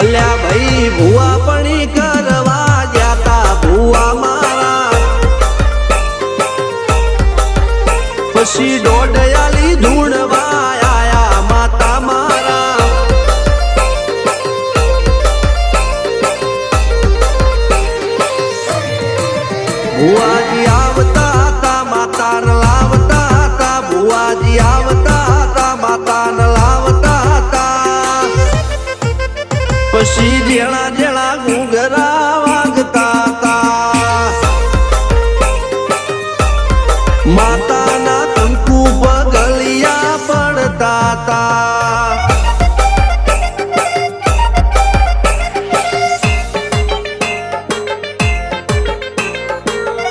અલ્યા ભાઈ ભુવા પણી કરવા જાતા ભુવા મારા પછી દોડયાલી ધૂણવા આયા માતા મારા ભુવાજી આવતા